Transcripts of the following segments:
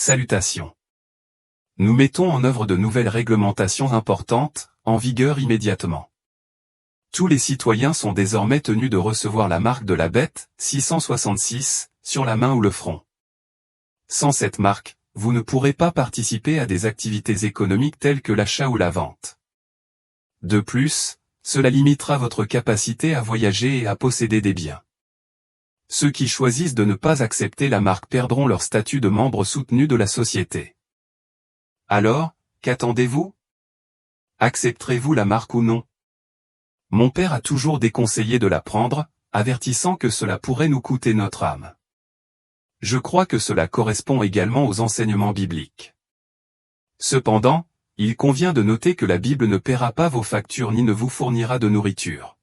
Salutations. Nous mettons en œuvre de nouvelles réglementations importantes, en vigueur immédiatement. Tous les citoyens sont désormais tenus de recevoir la marque de la bête, 666, sur la main ou le front. Sans cette marque, vous ne pourrez pas participer à des activités économiques telles que l'achat ou la vente. De plus, cela limitera votre capacité à voyager et à posséder des biens. Ceux qui choisissent de ne pas accepter la marque perdront leur statut de membre soutenu de la société. Alors, qu'attendez-vous? Accepterez-vous la marque ou non? Mon père a toujours déconseillé de la prendre, avertissant que cela pourrait nous coûter notre âme. Je crois que cela correspond également aux enseignements bibliques. Cependant, il convient de noter que la Bible ne paiera pas vos factures ni ne vous fournira de nourriture.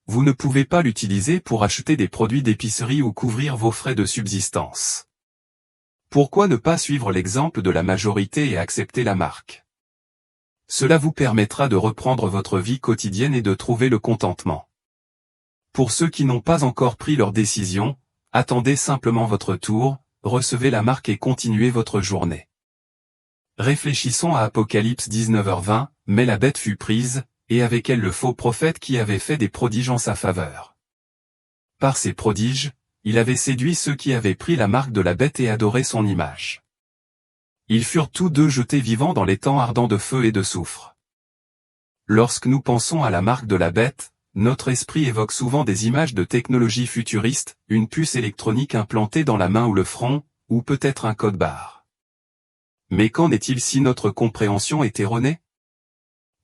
Vous ne pouvez pas l'utiliser pour acheter des produits d'épicerie ou couvrir vos frais de subsistance. Pourquoi ne pas suivre l'exemple de la majorité et accepter la marque? Cela vous permettra de reprendre votre vie quotidienne et de trouver le contentement. Pour ceux qui n'ont pas encore pris leur décision, attendez simplement votre tour, recevez la marque et continuez votre journée. Réfléchissons à Apocalypse 19h20, mais la bête fut prise, et avec elle le faux prophète qui avait fait des prodiges en sa faveur. Par ces prodiges, il avait séduit ceux qui avaient pris la marque de la bête et adoré son image. Ils furent tous deux jetés vivants dans les temps ardents de feu et de soufre. Lorsque nous pensons à la marque de la bête, notre esprit évoque souvent des images de technologie futuriste, une puce électronique implantée dans la main ou le front, ou peut-être un code-barre. Mais qu'en est-il si notre compréhension est erronée?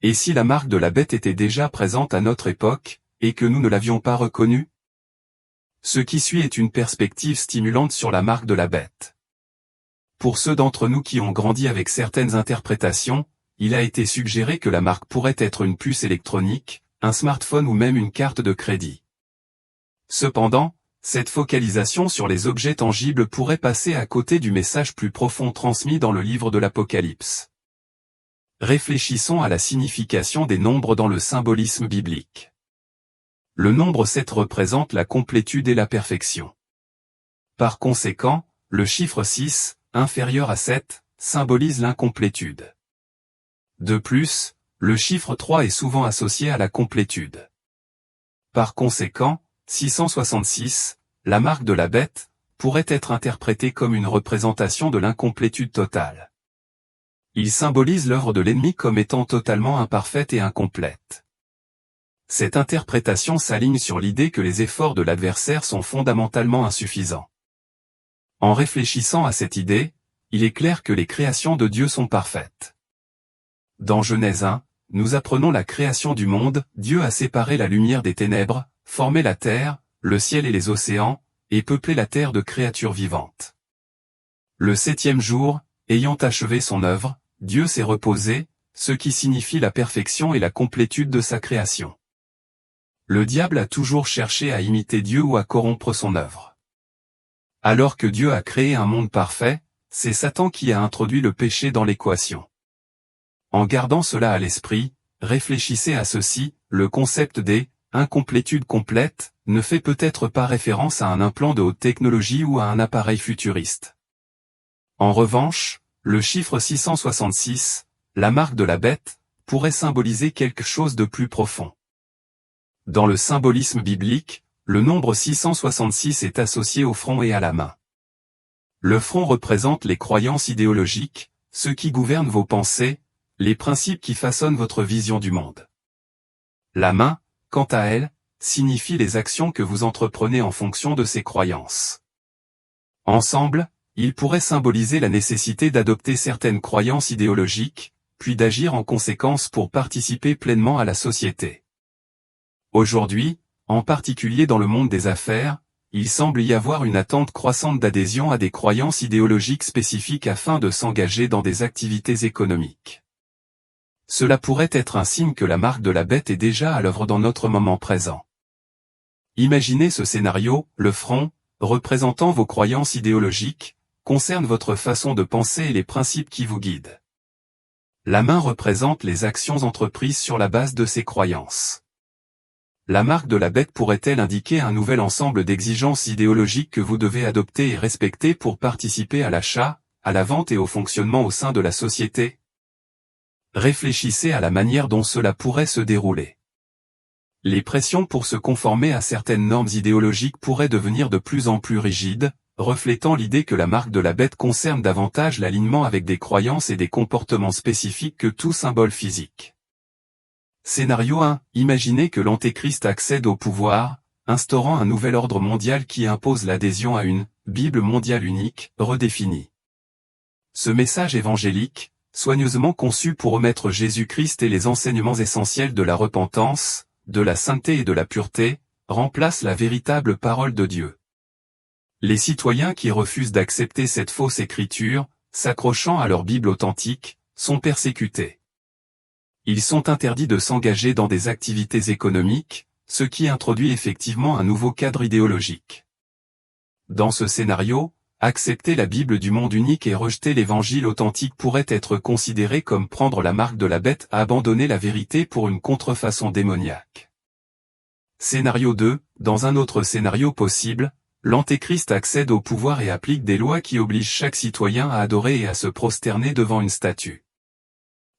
Et si la marque de la bête était déjà présente à notre époque, et que nous ne l'avions pas reconnue? Ce qui suit est une perspective stimulante sur la marque de la bête. Pour ceux d'entre nous qui ont grandi avec certaines interprétations, il a été suggéré que la marque pourrait être une puce électronique, un smartphone ou même une carte de crédit. Cependant, cette focalisation sur les objets tangibles pourrait passer à côté du message plus profond transmis dans le livre de l'Apocalypse. Réfléchissons à la signification des nombres dans le symbolisme biblique. Le nombre 7 représente la complétude et la perfection. Par conséquent, le chiffre 6, inférieur à 7, symbolise l'incomplétude. De plus, le chiffre 3 est souvent associé à la complétude. Par conséquent, 666, la marque de la bête, pourrait être interprétée comme une représentation de l'incomplétude totale. Il symbolise l'œuvre de l'ennemi comme étant totalement imparfaite et incomplète. Cette interprétation s'aligne sur l'idée que les efforts de l'adversaire sont fondamentalement insuffisants. En réfléchissant à cette idée, il est clair que les créations de Dieu sont parfaites. Dans Genèse 1, nous apprenons la création du monde, Dieu a séparé la lumière des ténèbres, formé la terre, le ciel et les océans, et peuplé la terre de créatures vivantes. Le 7e jour, ayant achevé son œuvre, Dieu s'est reposé, ce qui signifie la perfection et la complétude de sa création. Le diable a toujours cherché à imiter Dieu ou à corrompre son œuvre. Alors que Dieu a créé un monde parfait, c'est Satan qui a introduit le péché dans l'équation. En gardant cela à l'esprit, réfléchissez à ceci, le concept des incomplétudes complètes ne fait peut-être pas référence à un implant de haute technologie ou à un appareil futuriste. En revanche, le chiffre 666, la marque de la bête, pourrait symboliser quelque chose de plus profond. Dans le symbolisme biblique, le nombre 666 est associé au front et à la main. Le front représente les croyances idéologiques, ce qui gouverne vos pensées, les principes qui façonnent votre vision du monde. La main, quant à elle, signifie les actions que vous entreprenez en fonction de ces croyances. Ensemble, il pourrait symboliser la nécessité d'adopter certaines croyances idéologiques, puis d'agir en conséquence pour participer pleinement à la société. Aujourd'hui, en particulier dans le monde des affaires, il semble y avoir une attente croissante d'adhésion à des croyances idéologiques spécifiques afin de s'engager dans des activités économiques. Cela pourrait être un signe que la marque de la bête est déjà à l'œuvre dans notre moment présent. Imaginez ce scénario, le front, représentant vos croyances idéologiques, concerne votre façon de penser et les principes qui vous guident. La main représente les actions entreprises sur la base de ces croyances. La marque de la bête pourrait-elle indiquer un nouvel ensemble d'exigences idéologiques que vous devez adopter et respecter pour participer à l'achat, à la vente et au fonctionnement au sein de la société? Réfléchissez à la manière dont cela pourrait se dérouler. Les pressions pour se conformer à certaines normes idéologiques pourraient devenir de plus en plus rigides, reflétant l'idée que la marque de la bête concerne davantage l'alignement avec des croyances et des comportements spécifiques que tout symbole physique. Scénario 1. Imaginez que l'Antéchrist accède au pouvoir, instaurant un nouvel ordre mondial qui impose l'adhésion à une « Bible mondiale unique » redéfinie. Ce message évangélique, soigneusement conçu pour omettre Jésus-Christ et les enseignements essentiels de la repentance, de la sainteté et de la pureté, remplace la véritable parole de Dieu. Les citoyens qui refusent d'accepter cette fausse écriture, s'accrochant à leur Bible authentique, sont persécutés. Ils sont interdits de s'engager dans des activités économiques, ce qui introduit effectivement un nouveau cadre idéologique. Dans ce scénario, accepter la Bible du monde unique et rejeter l'évangile authentique pourrait être considéré comme prendre la marque de la bête à abandonner la vérité pour une contrefaçon démoniaque. Scénario 2. Dans un autre scénario possible, l'Antéchrist accède au pouvoir et applique des lois qui obligent chaque citoyen à adorer et à se prosterner devant une statue.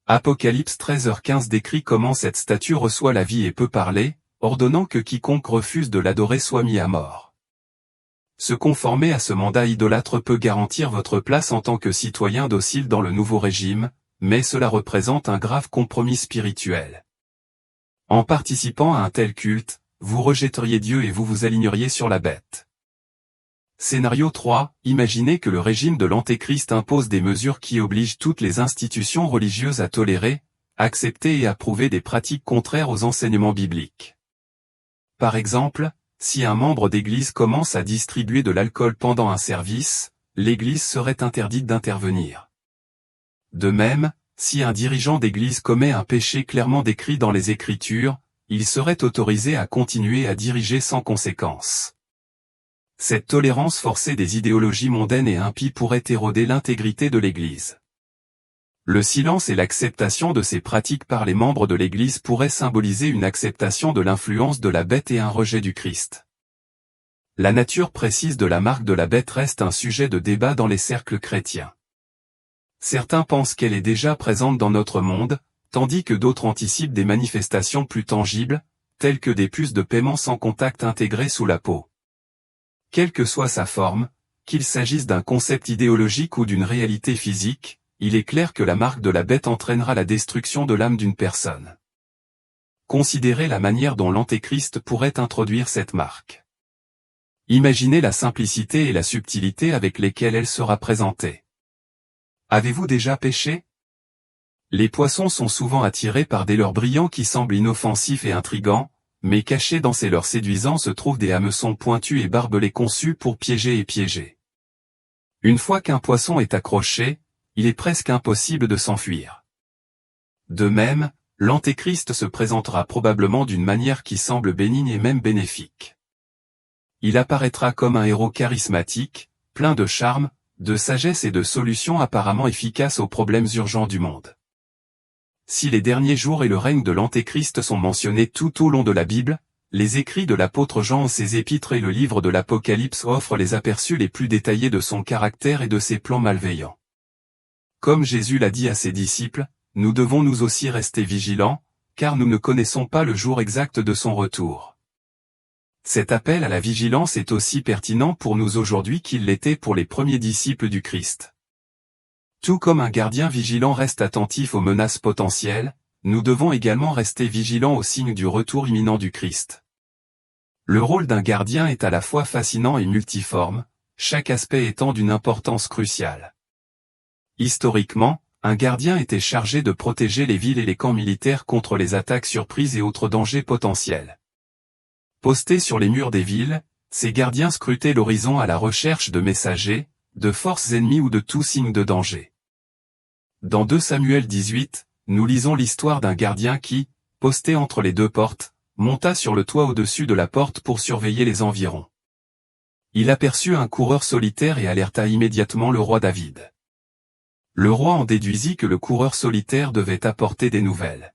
Apocalypse 13h15 décrit comment cette statue reçoit la vie et peut parler, ordonnant que quiconque refuse de l'adorer soit mis à mort. Se conformer à ce mandat idolâtre peut garantir votre place en tant que citoyen docile dans le nouveau régime, mais cela représente un grave compromis spirituel. En participant à un tel culte, vous rejetteriez Dieu et vous vous aligneriez sur la bête. Scénario 3. Imaginez que le régime de l'Antéchrist impose des mesures qui obligent toutes les institutions religieuses à tolérer, accepter et approuver des pratiques contraires aux enseignements bibliques. Par exemple, si un membre d'église commence à distribuer de l'alcool pendant un service, l'église serait interdite d'intervenir. De même, si un dirigeant d'église commet un péché clairement décrit dans les Écritures, il serait autorisé à continuer à diriger sans conséquence. Cette tolérance forcée des idéologies mondaines et impies pourrait éroder l'intégrité de l'église. Le silence et l'acceptation de ces pratiques par les membres de l'Église pourraient symboliser une acceptation de l'influence de la bête et un rejet du Christ. La nature précise de la marque de la bête reste un sujet de débat dans les cercles chrétiens. Certains pensent qu'elle est déjà présente dans notre monde, tandis que d'autres anticipent des manifestations plus tangibles, telles que des puces de paiement sans contact intégrées sous la peau. Quelle que soit sa forme, qu'il s'agisse d'un concept idéologique ou d'une réalité physique, il est clair que la marque de la bête entraînera la destruction de l'âme d'une personne. Considérez la manière dont l'Antéchrist pourrait introduire cette marque. Imaginez la simplicité et la subtilité avec lesquelles elle sera présentée. Avez-vous déjà pêché? Les poissons sont souvent attirés par des leurres brillants qui semblent inoffensifs et intrigants, mais cachés dans ces leurres séduisants se trouvent des hameçons pointus et barbelés conçus pour piéger et piéger. Une fois qu'un poisson est accroché, il est presque impossible de s'enfuir. De même, l'Antéchrist se présentera probablement d'une manière qui semble bénigne et même bénéfique. Il apparaîtra comme un héros charismatique, plein de charme, de sagesse et de solutions apparemment efficaces aux problèmes urgents du monde. Si les derniers jours et le règne de l'Antéchrist sont mentionnés tout au long de la Bible, les écrits de l'apôtre Jean, ses épîtres et le livre de l'Apocalypse offrent les aperçus les plus détaillés de son caractère et de ses plans malveillants. Comme Jésus l'a dit à ses disciples, nous devons nous aussi rester vigilants, car nous ne connaissons pas le jour exact de son retour. Cet appel à la vigilance est aussi pertinent pour nous aujourd'hui qu'il l'était pour les premiers disciples du Christ. Tout comme un gardien vigilant reste attentif aux menaces potentielles, nous devons également rester vigilants aux signes du retour imminent du Christ. Le rôle d'un gardien est à la fois fascinant et multiforme, chaque aspect étant d'une importance cruciale. Historiquement, un gardien était chargé de protéger les villes et les camps militaires contre les attaques surprises et autres dangers potentiels. Postés sur les murs des villes, ces gardiens scrutaient l'horizon à la recherche de messagers, de forces ennemies ou de tout signe de danger. Dans 2 Samuel 18, nous lisons l'histoire d'un gardien qui, posté entre les 2 portes, monta sur le toit au-dessus de la porte pour surveiller les environs. Il aperçut un coureur solitaire et alerta immédiatement le roi David. Le roi en déduisit que le coureur solitaire devait apporter des nouvelles.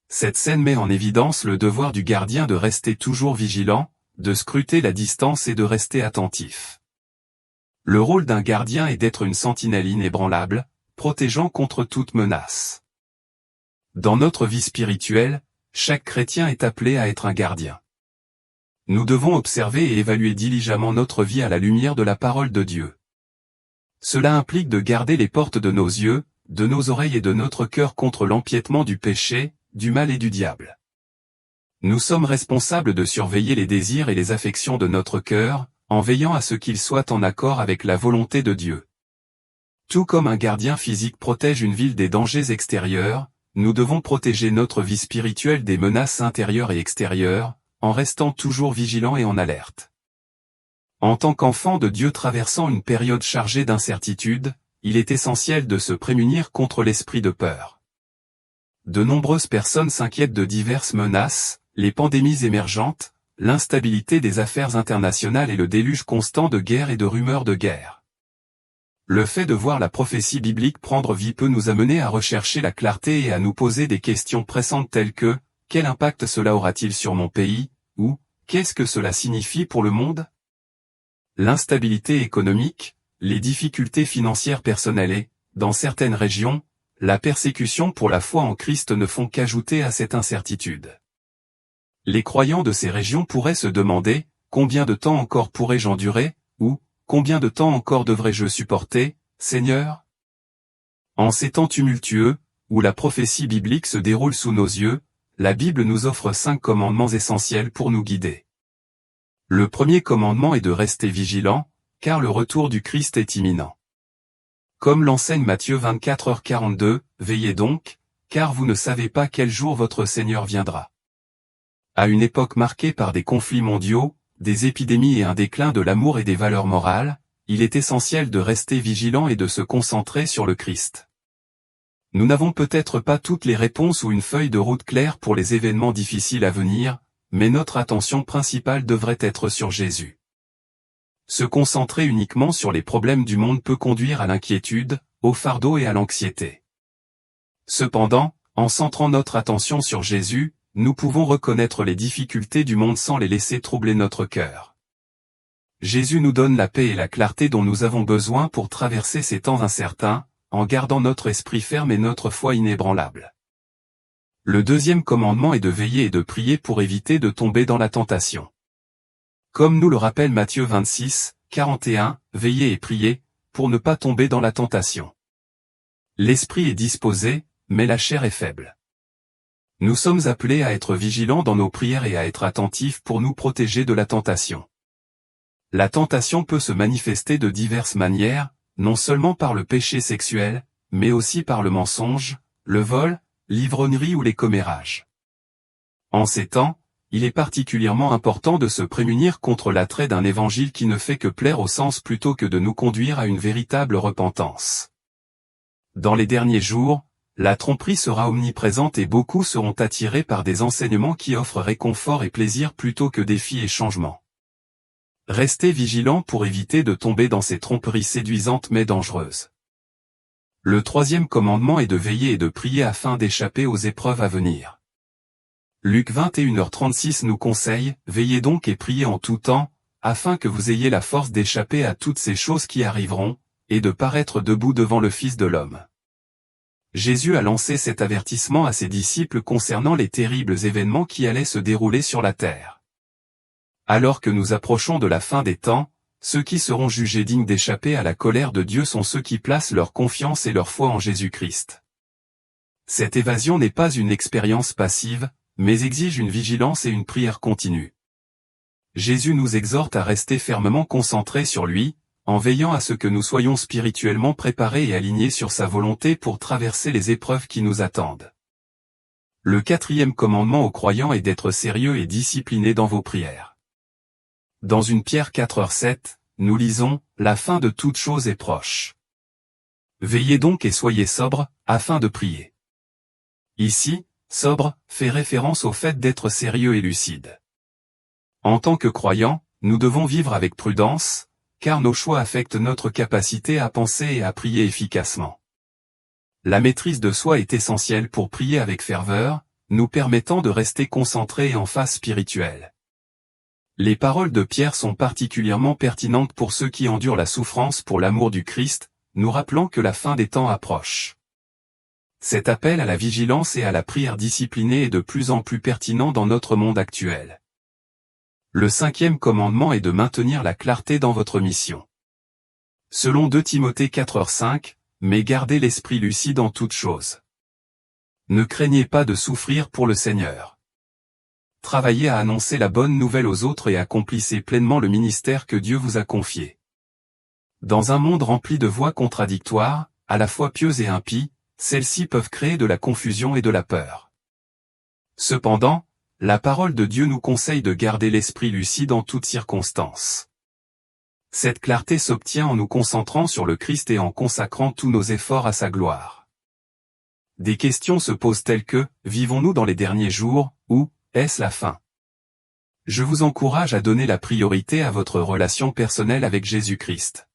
Cette scène met en évidence le devoir du gardien de rester toujours vigilant, de scruter la distance et de rester attentif. Le rôle d'un gardien est d'être une sentinelle inébranlable, protégeant contre toute menace. Dans notre vie spirituelle, chaque chrétien est appelé à être un gardien. Nous devons observer et évaluer diligemment notre vie à la lumière de la parole de Dieu. Cela implique de garder les portes de nos yeux, de nos oreilles et de notre cœur contre l'empiètement du péché, du mal et du diable. Nous sommes responsables de surveiller les désirs et les affections de notre cœur, en veillant à ce qu'ils soient en accord avec la volonté de Dieu. Tout comme un gardien physique protège une ville des dangers extérieurs, nous devons protéger notre vie spirituelle des menaces intérieures et extérieures, en restant toujours vigilants et en alerte. En tant qu'enfant de Dieu traversant une période chargée d'incertitudes, il est essentiel de se prémunir contre l'esprit de peur. De nombreuses personnes s'inquiètent de diverses menaces, les pandémies émergentes, l'instabilité des affaires internationales et le déluge constant de guerres et de rumeurs de guerre. Le fait de voir la prophétie biblique prendre vie peut nous amener à rechercher la clarté et à nous poser des questions pressantes telles que « Quel impact cela aura-t-il sur mon pays ?» ou « Qu'est-ce que cela signifie pour le monde ?» L'instabilité économique, les difficultés financières personnelles et, dans certaines régions, la persécution pour la foi en Christ ne font qu'ajouter à cette incertitude. Les croyants de ces régions pourraient se demander « Combien de temps encore pourrais-je endurer ?» ou « Combien de temps encore devrais-je supporter, Seigneur ?» En ces temps tumultueux, où la prophétie biblique se déroule sous nos yeux, la Bible nous offre 5 commandements essentiels pour nous guider. Le premier commandement est de rester vigilant, car le retour du Christ est imminent. Comme l'enseigne Matthieu 24h42, veillez donc, car vous ne savez pas quel jour votre Seigneur viendra. À une époque marquée par des conflits mondiaux, des épidémies et un déclin de l'amour et des valeurs morales, il est essentiel de rester vigilant et de se concentrer sur le Christ. Nous n'avons peut-être pas toutes les réponses ou une feuille de route claire pour les événements difficiles à venir, mais notre attention principale devrait être sur Jésus. Se concentrer uniquement sur les problèmes du monde peut conduire à l'inquiétude, au fardeau et à l'anxiété. Cependant, en centrant notre attention sur Jésus, nous pouvons reconnaître les difficultés du monde sans les laisser troubler notre cœur. Jésus nous donne la paix et la clarté dont nous avons besoin pour traverser ces temps incertains, en gardant notre esprit ferme et notre foi inébranlable. Le deuxième commandement est de veiller et de prier pour éviter de tomber dans la tentation. Comme nous le rappelle Matthieu 26, 41, veillez et priez, pour ne pas tomber dans la tentation. L'esprit est disposé, mais la chair est faible. Nous sommes appelés à être vigilants dans nos prières et à être attentifs pour nous protéger de la tentation. La tentation peut se manifester de diverses manières, non seulement par le péché sexuel, mais aussi par le mensonge, le vol, l'ivrognerie ou les commérages. En ces temps, il est particulièrement important de se prémunir contre l'attrait d'un évangile qui ne fait que plaire aux sens plutôt que de nous conduire à une véritable repentance. Dans les derniers jours, la tromperie sera omniprésente et beaucoup seront attirés par des enseignements qui offrent réconfort et plaisir plutôt que défis et changements. Restez vigilants pour éviter de tomber dans ces tromperies séduisantes mais dangereuses. Le troisième commandement est de veiller et de prier afin d'échapper aux épreuves à venir. Luc 21h36 nous conseille, veillez donc et priez en tout temps, afin que vous ayez la force d'échapper à toutes ces choses qui arriveront, et de paraître debout devant le Fils de l'homme. Jésus a lancé cet avertissement à ses disciples concernant les terribles événements qui allaient se dérouler sur la terre. Alors que nous approchons de la fin des temps, ceux qui seront jugés dignes d'échapper à la colère de Dieu sont ceux qui placent leur confiance et leur foi en Jésus-Christ. Cette évasion n'est pas une expérience passive, mais exige une vigilance et une prière continue. Jésus nous exhorte à rester fermement concentrés sur lui, en veillant à ce que nous soyons spirituellement préparés et alignés sur sa volonté pour traverser les épreuves qui nous attendent. Le quatrième commandement aux croyants est d'être sérieux et disciplinés dans vos prières. Dans 1 Pierre 4h7, nous lisons « La fin de toute chose est proche. Veillez donc et soyez sobres, afin de prier. » Ici, sobre fait référence au fait d'être sérieux et lucide. En tant que croyants, nous devons vivre avec prudence, car nos choix affectent notre capacité à penser et à prier efficacement. La maîtrise de soi est essentielle pour prier avec ferveur, nous permettant de rester concentrés et en phase spirituelle. Les paroles de Pierre sont particulièrement pertinentes pour ceux qui endurent la souffrance pour l'amour du Christ, nous rappelant que la fin des temps approche. Cet appel à la vigilance et à la prière disciplinée est de plus en plus pertinent dans notre monde actuel. Le 5e commandement est de maintenir la clarté dans votre mission. Selon 2 Timothée 4:5, mais gardez l'esprit lucide en toutes choses. Ne craignez pas de souffrir pour le Seigneur. Travaillez à annoncer la bonne nouvelle aux autres et accomplissez pleinement le ministère que Dieu vous a confié. Dans un monde rempli de voix contradictoires, à la fois pieuses et impies, celles-ci peuvent créer de la confusion et de la peur. Cependant, la parole de Dieu nous conseille de garder l'esprit lucide en toutes circonstances. Cette clarté s'obtient en nous concentrant sur le Christ et en consacrant tous nos efforts à sa gloire. Des questions se posent telles que, vivons-nous dans les derniers jours, ou, est-ce la fin? Je vous encourage à donner la priorité à votre relation personnelle avec Jésus-Christ.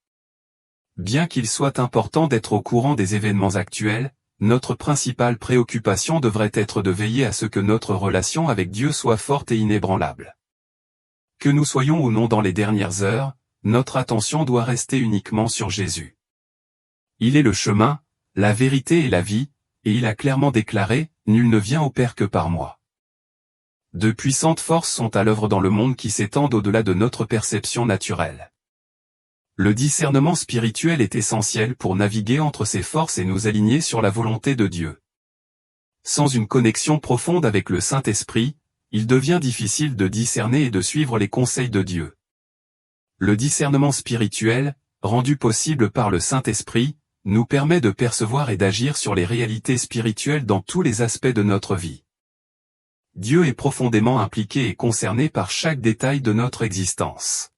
Bien qu'il soit important d'être au courant des événements actuels, notre principale préoccupation devrait être de veiller à ce que notre relation avec Dieu soit forte et inébranlable. Que nous soyons ou non dans les dernières heures, notre attention doit rester uniquement sur Jésus. Il est le chemin, la vérité et la vie, et il a clairement déclaré, « Nul ne vient au Père que par moi ». De puissantes forces sont à l'œuvre dans le monde qui s'étendent au-delà de notre perception naturelle. Le discernement spirituel est essentiel pour naviguer entre ces forces et nous aligner sur la volonté de Dieu. Sans une connexion profonde avec le Saint-Esprit, il devient difficile de discerner et de suivre les conseils de Dieu. Le discernement spirituel, rendu possible par le Saint-Esprit, nous permet de percevoir et d'agir sur les réalités spirituelles dans tous les aspects de notre vie. Dieu est profondément impliqué et concerné par chaque détail de notre existence.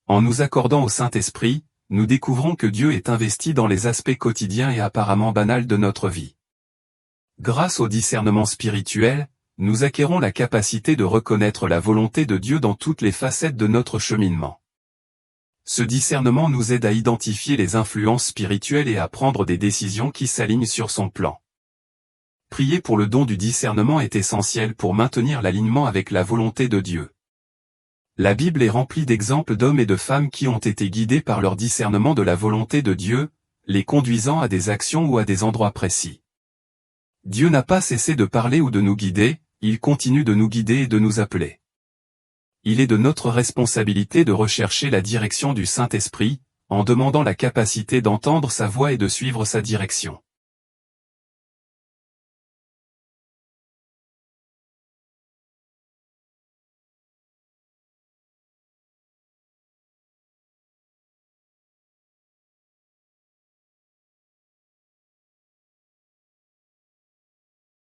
En nous accordant au Saint-Esprit, nous découvrons que Dieu est investi dans les aspects quotidiens et apparemment banals de notre vie. Grâce au discernement spirituel, nous acquérons la capacité de reconnaître la volonté de Dieu dans toutes les facettes de notre cheminement. Ce discernement nous aide à identifier les influences spirituelles et à prendre des décisions qui s'alignent sur son plan. Prier pour le don du discernement est essentiel pour maintenir l'alignement avec la volonté de Dieu. La Bible est remplie d'exemples d'hommes et de femmes qui ont été guidés par leur discernement de la volonté de Dieu, les conduisant à des actions ou à des endroits précis. Dieu n'a pas cessé de parler ou de nous guider, il continue de nous guider et de nous appeler. Il est de notre responsabilité de rechercher la direction du Saint-Esprit, en demandant la capacité d'entendre sa voix et de suivre sa direction.